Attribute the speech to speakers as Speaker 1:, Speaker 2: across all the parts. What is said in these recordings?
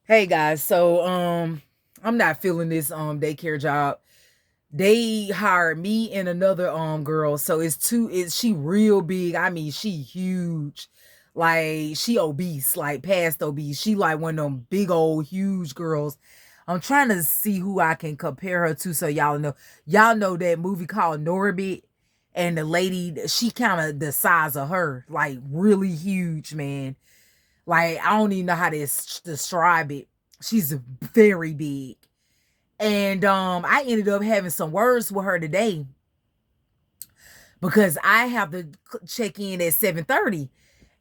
Speaker 1: Hey guys, so I'm not feeling this daycare job. They hired me and another girl. So it's she real big. I mean, she huge. Like she obese, like past obese. She like one of them big old huge girls. I'm trying to see who I can compare her to so y'all know. Y'all know that movie called Norbit, and the lady, she kind of the size of her, like really huge, man. Like I don't even know how to describe it. She's very big. And I ended up having some words with her today because I have to check in at 7:30.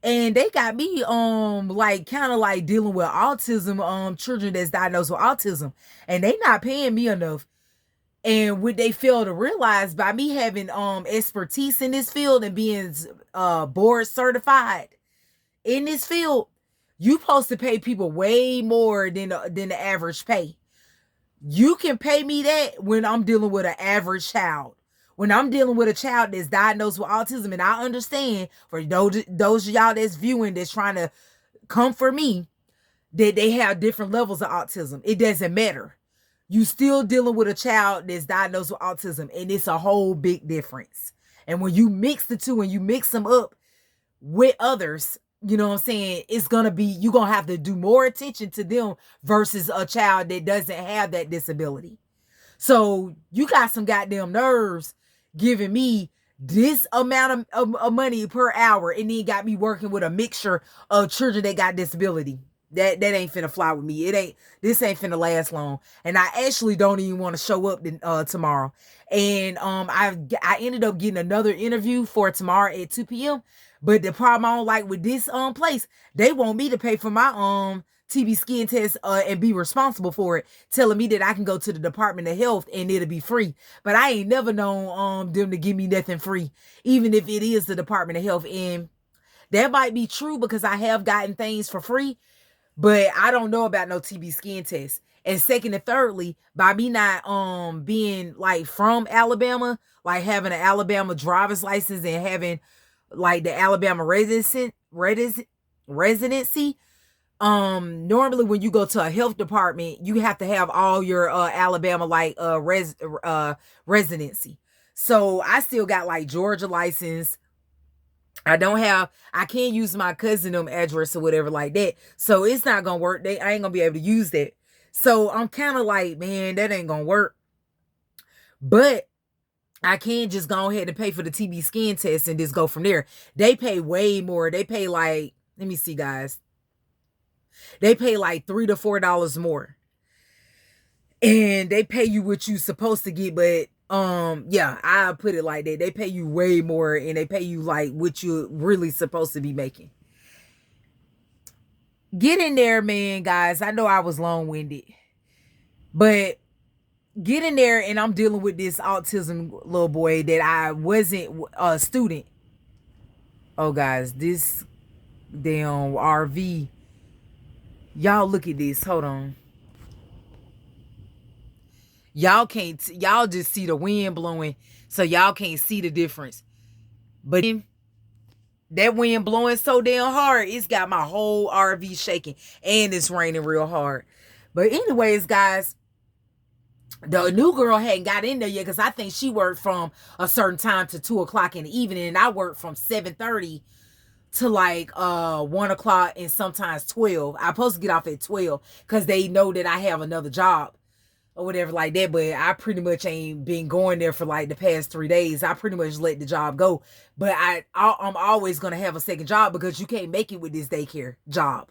Speaker 1: And they got me like kind of like dealing with autism, children that's diagnosed with autism. And they not paying me enough. And what they fail to realize, by me having expertise in this field and being board certified in this field, you supposed to pay people way more than the average pay. You can pay me that when I'm dealing with an average child. When I'm dealing with a child that's diagnosed with autism, and I understand for those of y'all that's viewing, that's trying to come for me, that they have different levels of autism. It doesn't matter. You still dealing with a child that's diagnosed with autism, and it's a whole big difference. And when you mix the two and you mix them up with others, you know what I'm saying, it's gonna be, you're gonna have to do more attention to them versus a child that doesn't have that disability. So you got some goddamn nerves giving me this amount of money per hour, and then got me working with a mixture of children that got disability. That ain't finna fly with me. This ain't finna last long. And I actually don't even want to show up tomorrow. And I ended up getting another interview for tomorrow at 2 p.m. But the problem I don't like with this place, they want me to pay for my TB skin test and be responsible for it, telling me that I can go to the Department of Health and it'll be free. But I ain't never known them to give me nothing free, even if it is the Department of Health. And that might be true because I have gotten things for free, but I don't know about no TB skin test. And second and thirdly, by me not being like from Alabama, like having an Alabama driver's license and having like the Alabama residency, normally when you go to a health department, you have to have all your Alabama like residency. So I still got like Georgia license. I can't use my cousin address or whatever like that. So it's not gonna work. I ain't gonna be able to use that. So I'm kind of like, man, that ain't gonna work. But I can't just go ahead and pay for the TB skin test and just go from there. They pay way more. They pay like, let me see, guys. They pay like $3 to $4 more. And they pay you what you supposed to get, but yeah, I put it like that. They pay you way more, and they pay you like what you're really supposed to be making. Get in there, man, guys. I know I was long-winded, but get in there, and I'm dealing with this autism little boy that I wasn't a student. Oh, guys, this damn RV. Y'all look at this. Hold on. Y'all just see the wind blowing, so y'all can't see the difference. But that wind blowing so damn hard, it's got my whole RV shaking, and it's raining real hard. But anyways, guys, the new girl hadn't got in there yet because I think she worked from a certain time to 2 o'clock in the evening, and I worked from 7:30 to like 1 o'clock and sometimes 12. I'm supposed to get off at 12 because they know that I have another job or whatever like that, but I pretty much ain't been going there for like the past 3 days. I pretty much let the job go, but I'm always gonna have a second job because you can't make it with this daycare job.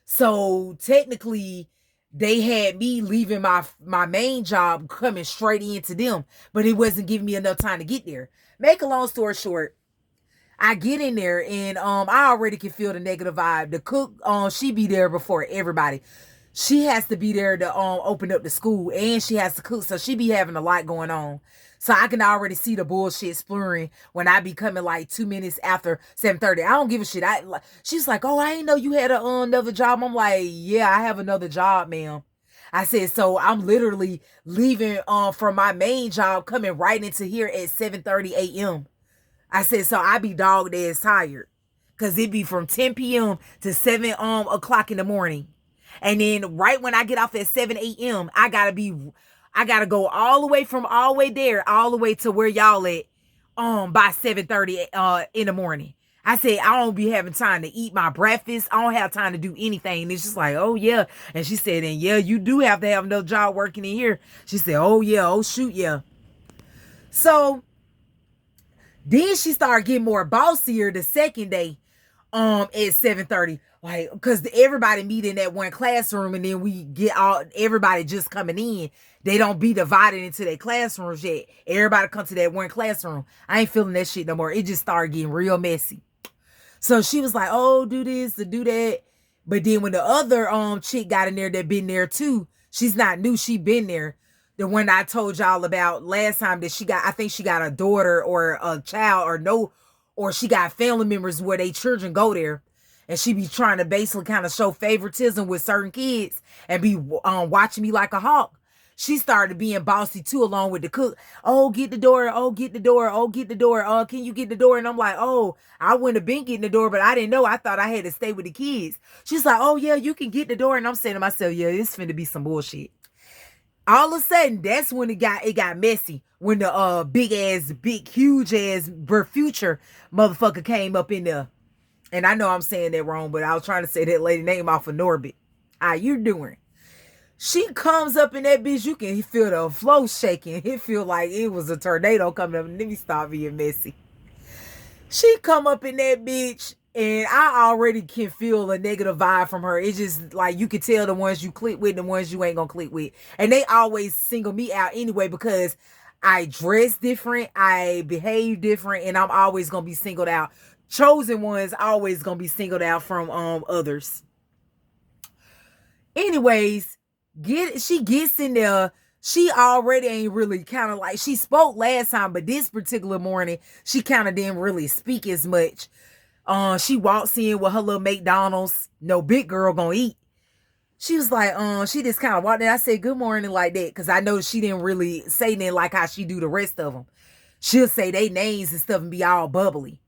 Speaker 1: So technically, they had me leaving my main job, coming straight into them, but it wasn't giving me enough time to get there. Make a long story short, I get in there, and I already can feel the negative vibe. The cook, she be there before everybody. She has to be there to open up the school, and she has to cook, so she be having a lot going on. So I can already see the bullshit splurring when I be coming like 2 minutes after 7:30. I don't give a shit. She's like, "Oh, I didn't know you had another job." I'm like, "Yeah, I have another job, ma'am." I said, so I'm literally leaving from my main job, coming right into here at 7:30 a.m. I said, so I be dog ass tired. Cause it be from 10 p.m. to 7 o'clock in the morning. And then right when I get off at 7 a.m., I gotta go all the way from all the way there, all the way to where y'all at by 7:30 in the morning. I said, I don't be having time to eat my breakfast. I don't have time to do anything. And it's just like, oh yeah. And she said, and yeah, you do have to have no job working in here. She said, oh yeah, oh shoot, yeah. So then she started getting more bossier the second day at 7:30. Like, because everybody meet in that one classroom, and then we get everybody just coming in. They don't be divided into their classrooms yet. Everybody come to that one classroom. I ain't feeling that shit no more. It just started getting real messy. So she was like, oh, do this, do that. But then when the other chick got in there that been there too, she's not new, she been there. The one I told y'all about last time that I think she got a daughter or a child or she got family members where they children go there. And she be trying to basically kind of show favoritism with certain kids and be watching me like a hawk. She started being bossy too, along with the cook. Oh, get the door. Oh, get the door. Oh, get the door. Oh, can you get the door? And I'm like, oh, I wouldn't have been getting the door, but I didn't know. I thought I had to stay with the kids. She's like, oh, yeah, you can get the door. And I'm saying to myself, yeah, it's finna be some bullshit. All of a sudden, that's when it got messy. When the big, huge ass future motherfucker came up in there. And I know I'm saying that wrong, but I was trying to say that lady name off of Norbit. How you doing? She comes up in that bitch, you can feel the flow shaking. It feel like it was a tornado coming up. Let me stop being messy. She come up in that bitch, and I already can feel a negative vibe from her. It's just like you can tell the ones you click with, the ones you ain't gonna click with. And they always single me out anyway because I dress different, I behave different, and I'm always gonna be singled out. Chosen ones always gonna be singled out from others. Anyways, she gets in there. She already ain't really kind of like, she spoke last time, but this particular morning, she kind of didn't really speak as much. She walks in with her little McDonald's, no big girl gonna eat. She was like, she just kind of walked in. I said, good morning like that, because I know she didn't really say nothing like how she do the rest of them. She'll say they names and stuff and be all bubbly.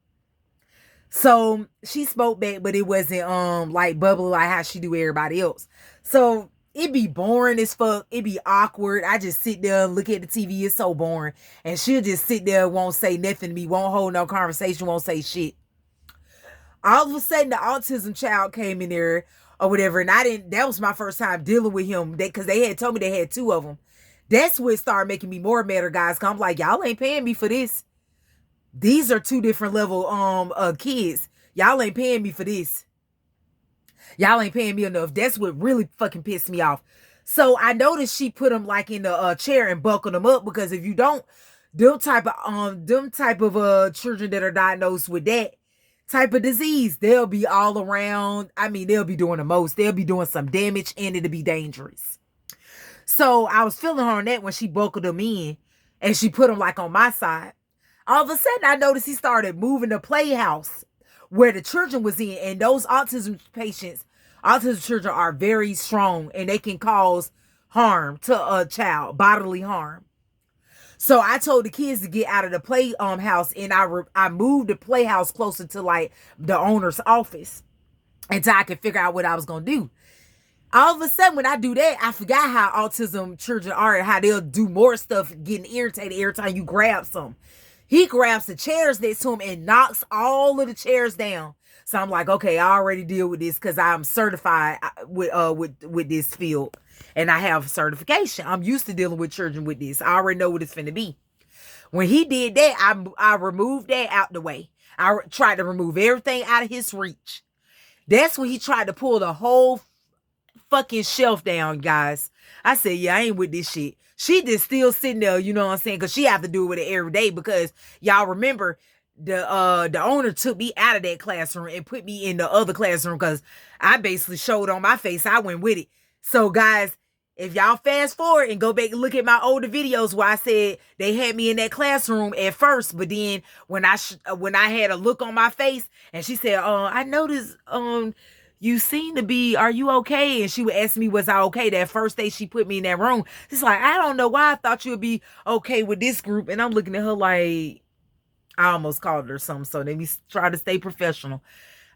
Speaker 1: So she spoke back, but it wasn't like bubbly like how she do everybody else. So it be boring as fuck. It be awkward. I just sit there and look at the TV. It's so boring. And she'll just sit there, won't say nothing to me, won't hold no conversation, won't say shit. All of a sudden, the autism child came in there or whatever, and that was my first time dealing with him, because they had told me they had two of them. That's what started making me more mad, guys, because I'm like, y'all ain't paying me for this. These are two different level kids. Y'all ain't paying me for this. Y'all ain't paying me enough. That's what really fucking pissed me off. So I noticed she put them like in the chair and buckled them up, because if you don't, them type of children that are diagnosed with that type of disease, they'll be all around. I mean, they'll be doing the most. They'll be doing some damage, and it'll be dangerous. So I was feeling her on that when she buckled them in and she put them like on my side. All of a sudden, I noticed he started moving the playhouse where the children was in. And those autism children are very strong, and they can cause harm to a child, bodily harm. So I told the kids to get out of the playhouse, and I moved the playhouse closer to like the owner's office until I could figure out what I was gonna do. All of a sudden, when I do that, I forgot how autism children are and how they'll do more stuff, getting irritated every time you grab some. He grabs the chairs next to him and knocks all of the chairs down. So I'm like, okay, I already deal with this because I'm certified with this field, and I have certification. I'm used to dealing with children with this. I already know what it's finna be. When he did that, I removed that out the way. I tried to remove everything out of his reach. That's when he tried to pull the whole fucking shelf down, guys. I said, yeah, I ain't with this shit. She just still sitting there, you know what I'm saying? Because she have to do it with it every day, because y'all remember the owner took me out of that classroom and put me in the other classroom, because I basically showed on my face I went with it. So guys, if y'all fast forward and go back and look at my older videos where I said they had me in that classroom at first, but then when I had a look on my face and she said, I noticed you seem to be, are you okay? And she would ask me, was I okay? That first day she put me in that room. It's like, I don't know why I thought you would be okay with this group. And I'm looking at her like, I almost called her something. So let me try to stay professional.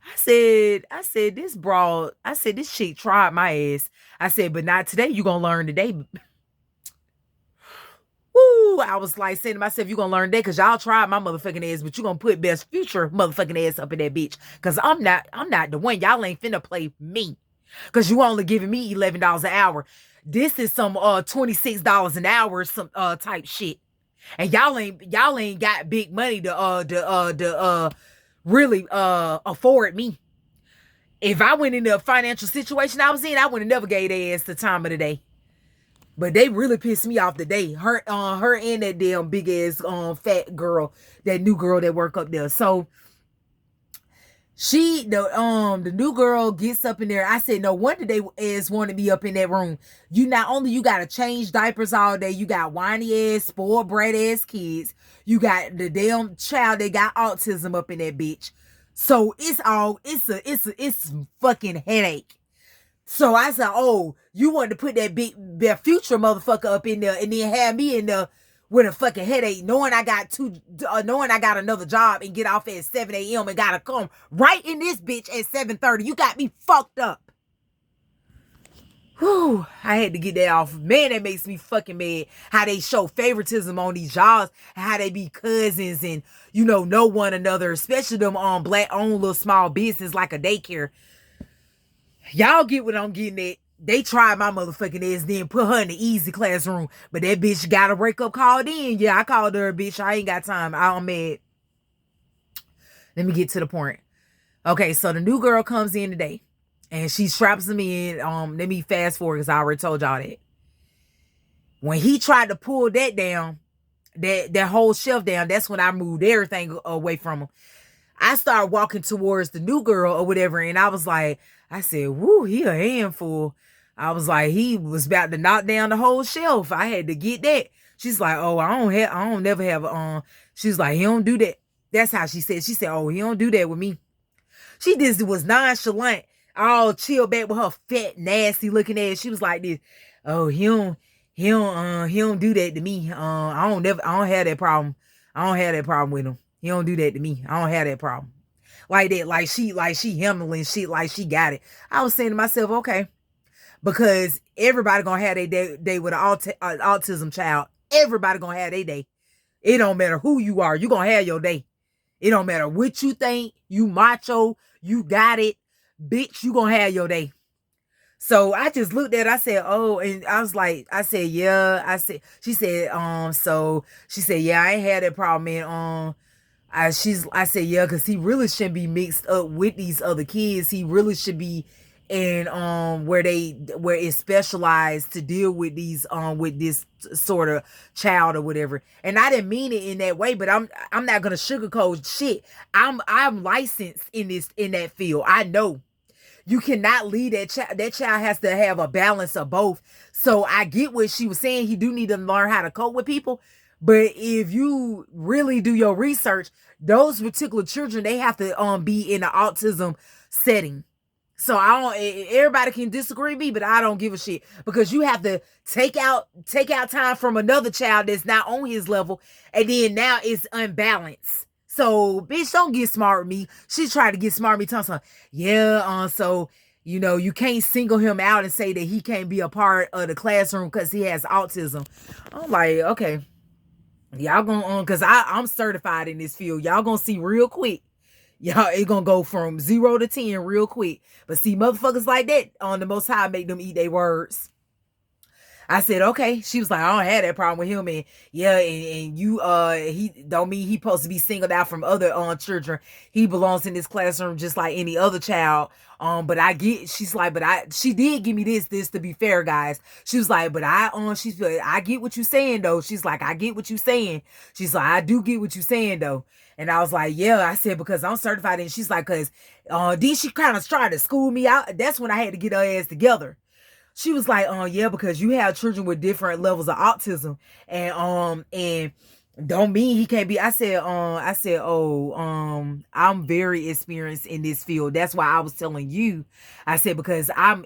Speaker 1: I said, this broad, I said, this chick tried my ass. I said, but not today. You gonna learn today. Woo! I was like saying to myself, you gonna learn that because y'all tried my motherfucking ass, but you gonna put best future motherfucking ass up in that bitch. Cause I'm not the one. Y'all ain't finna play me. Cause you only giving me $11 an hour. This is some $26 an hour, some type shit. And y'all ain't got big money to really afford me. If I went into a financial situation I was in, I would have never gave their ass the time of the day. But they really pissed me off today. Her and that damn big ass fat girl, that new girl that work up there. So the new girl gets up in there. I said, no wonder they ass want to be up in that room. You not only you gotta change diapers all day, you got whiny ass, spoiled brat ass kids. You got the damn child that got autism up in that bitch. So it's a fucking headache. So I said, oh, you wanted to put that future motherfucker up in there and then have me in there with a fucking headache, knowing I got another job and get off at 7 a.m. and gotta come right in this bitch at 7:30. You got me fucked up. Whew, I had to get that off. Man, that makes me fucking mad. How they show favoritism on these jobs, how they be cousins and, know one another, especially them on black-owned little small business like a daycare. Y'all get what I'm getting at. They tried my motherfucking ass, then put her in the easy classroom. But that bitch got a wake up call then. Yeah, I called her a bitch. I ain't got time. I'm mad. Let me get to the point. Okay, so the new girl comes in today. And she straps him in. Let me fast forward because I already told y'all that. When he tried to pull that down, that whole shelf down, that's when I moved everything away from him. I started walking towards the new girl or whatever, and I said, woo, he a handful. I was like, he was about to knock down the whole shelf. I had to get that. She's like, oh, I don't never have she's like, he don't do that. That's how she said. She said, oh, he don't do that with me. She just was nonchalant, all chill back with her fat, nasty looking ass. She was like this, oh, he don't do that to me. I don't have that problem. I don't have that problem with him. He don't do that to me. I don't have that problem. Like that, like she handling shit like she got it. I was saying to myself, okay, because everybody gonna have their day with an autism child. Everybody gonna have their day. It don't matter who you are. You gonna have your day. It don't matter what you think. You macho. You got it. Bitch, you gonna have your day. So I just looked at it, I said, oh, and I was like, I said, yeah. She said, yeah, I ain't had that problem, man. I said, yeah, because he really shouldn't be mixed up with these other kids. He really should be in where it's specialized to deal with these with this sort of child or whatever. And I didn't mean it in that way, but I'm not gonna sugarcoat shit. I'm licensed in that field. I know. You cannot lead that child. That child has to have a balance of both. So I get what she was saying. He do need to learn how to cope with people. But if you really do your research, those particular children, they have to be in an autism setting. So everybody can disagree with me, but I don't give a shit, because you have to take out time from another child that's not on his level, and then now it's unbalanced. So, bitch, don't get smart with me. She tried to get smart with me, telling her, yeah, so, you can't single him out and say that he can't be a part of the classroom because he has autism. I'm like, okay, y'all gonna, because I'm certified in this field. Y'all gonna see real quick. Y'all, it gonna go from 0 to 10 real quick. But see, motherfuckers like that, on the Most High make them eat their words. I said, okay. She was like, I don't have that problem with him. And yeah, and you, he don't mean he supposed to be singled out from other children. He belongs in this classroom just like any other child. But I get, she's like, she did give me this to be fair, guys. She was like, but I get what you're saying though. She's like, I get what you're saying. She's like, I do get what you're saying though. And I was like, yeah, I said, because I'm certified. And she's like, because then she kind of tried to school me out. That's when I had to get her ass together. She was like, yeah, because you have children with different levels of autism, and don't mean he can't be. I said, I'm very experienced in this field. That's why I was telling you. I said, because I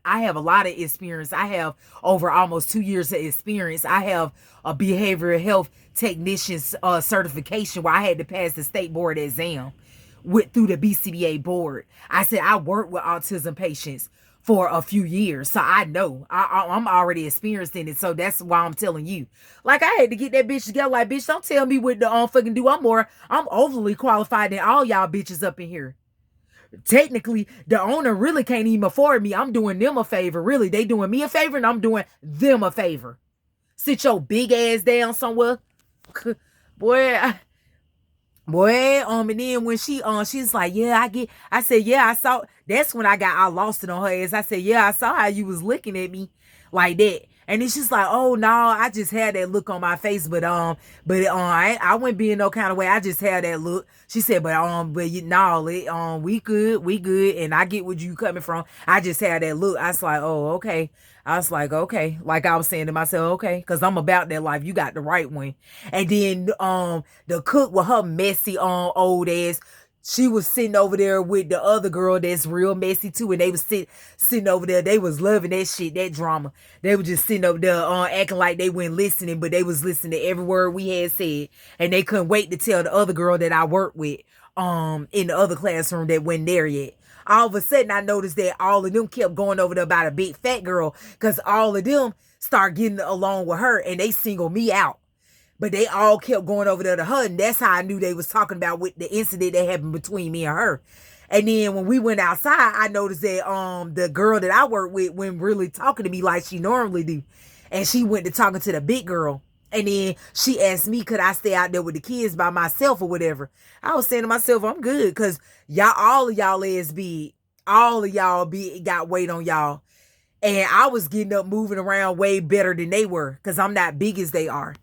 Speaker 1: have a lot of experience. I have over almost 2 years of experience. I have a behavioral health technician's certification where I had to pass the state board exam. went through the BCBA board. I said I worked with autism patients for a few years, so I know I'm already experienced in it. So that's why I'm telling you. Like, I had to get that bitch together. Like, bitch, don't tell me what to fucking do. I'm overly qualified than all y'all bitches up in here. Technically, the owner really can't even afford me. I'm doing them a favor. Really, they doing me a favor, and I'm doing them a favor. Sit your big ass down somewhere, boy. And then when she's like, yeah, I said, yeah, I saw. That's when I lost it on her ass. I said, yeah, I saw how you was looking at me like that. And then she's like, oh no, I just had that look on my face, but I wouldn't be in no kind of way. I just had that look. She said, but you know, we good, and I get what you coming from. I just had that look. I was like, oh, okay. I was like, okay. Like I was saying to myself, okay, because I'm about that life. You got the right one. And then the cook with her messy old ass, she was sitting over there with the other girl that's real messy too, and they was sitting over there. They was loving that shit, that drama. They were just sitting over there acting like they weren't listening, but they was listening to every word we had said, and they couldn't wait to tell the other girl that I worked with in the other classroom that wasn't there yet. All of a sudden, I noticed that all of them kept going over there about a big fat girl, because all of them start getting along with her, and they singled me out. But they all kept going over there to her, and that's how I knew they was talking about with the incident that happened between me and her. And then when we went outside, I noticed that the girl that I work with wasn't really talking to me like she normally do. And she went to talking to the big girl. And then she asked me, could I stay out there with the kids by myself or whatever? I was saying to myself, I'm good, because all of y'all is big. All of y'all got weight on y'all. And I was getting up moving around way better than they were, because I'm not big as they are.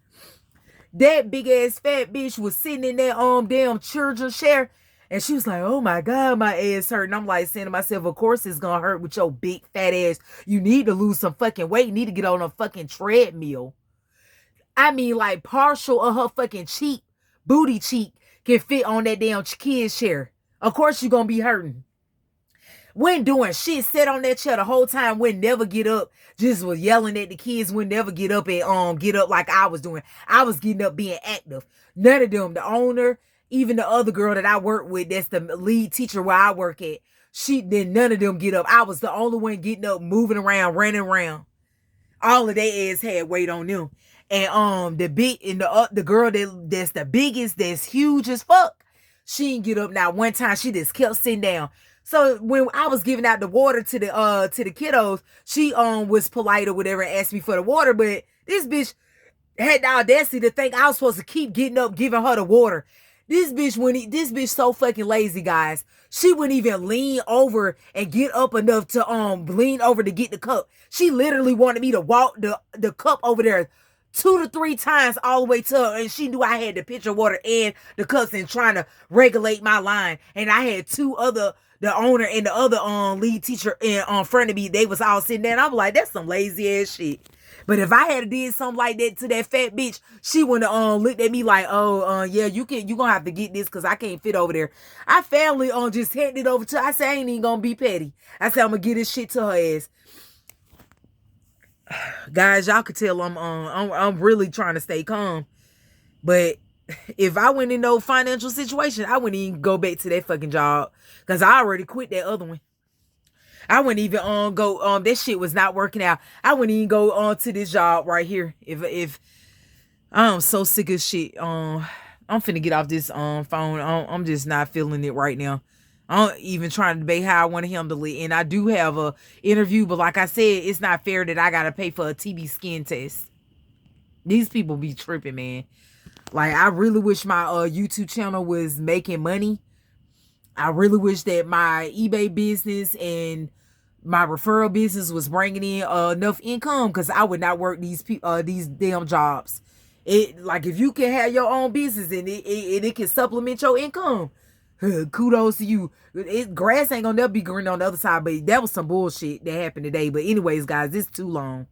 Speaker 1: That big ass fat bitch was sitting in that damn children's chair, and she was like, oh my God, my ass hurt. And I'm like saying to myself, of course it's gonna hurt with your big fat ass. You need to lose some fucking weight. You need to get on a fucking treadmill. I mean, like, partial of her fucking cheek, booty cheek, can fit on that damn kid's chair. Of course you're gonna be hurting. Wouldn't doing shit, sat on that chair the whole time, wouldn't never get up, just was yelling at the kids, wouldn't never get up and get up like I was doing. I was getting up being active. None of them, the owner, even the other girl that I work with, that's the lead teacher where I work at, none of them get up. I was the only one getting up, moving around, running around. All of their ass had weight on them. And the girl that's the biggest, that's huge as fuck, she didn't get up. Now one time she just kept sitting down. So when I was giving out the water to the kiddos, she was polite or whatever and asked me for the water, but this bitch had the audacity to think I was supposed to keep getting up giving her the water. This bitch so fucking lazy, guys. She wouldn't even lean over and get up enough to lean over to get the cup. She literally wanted me to walk the cup over there 2 to 3 times all the way to her, and she knew I had the pitcher of water and the cups and trying to regulate my line. And I had the owner and the other lead teacher in front of me. They was all sitting there, and I'm like, that's some lazy ass shit. But if I had did something like that to that fat bitch, she wouldn't have looked at me like, yeah, you gonna have to get this because I can't fit over there. I family just handed it over to her. I said, I ain't even gonna be petty. I said, I'm gonna get this shit to her ass. Guys, y'all could tell I'm really trying to stay calm. But if I went in no financial situation, I wouldn't even go back to that fucking job, because I already quit that other one. I wouldn't even go that shit was not working out. I wouldn't even go on to this job right here. If I'm so sick of shit. I'm finna get off this phone. I'm just not feeling it right now. I'm even trying to debate how I want to handle it. And I do have a interview, but like I said, it's not fair that I gotta pay for a TB skin test. These people be tripping, man. Like, I really wish my YouTube channel was making money. I really wish that my eBay business and my referral business was bringing in enough income, because I would not work these damn jobs. Like, if you can have your own business and it can supplement your income, kudos to you. Grass ain't gonna never be green on the other side. But that was some bullshit that happened today. But anyways, guys, it's too long.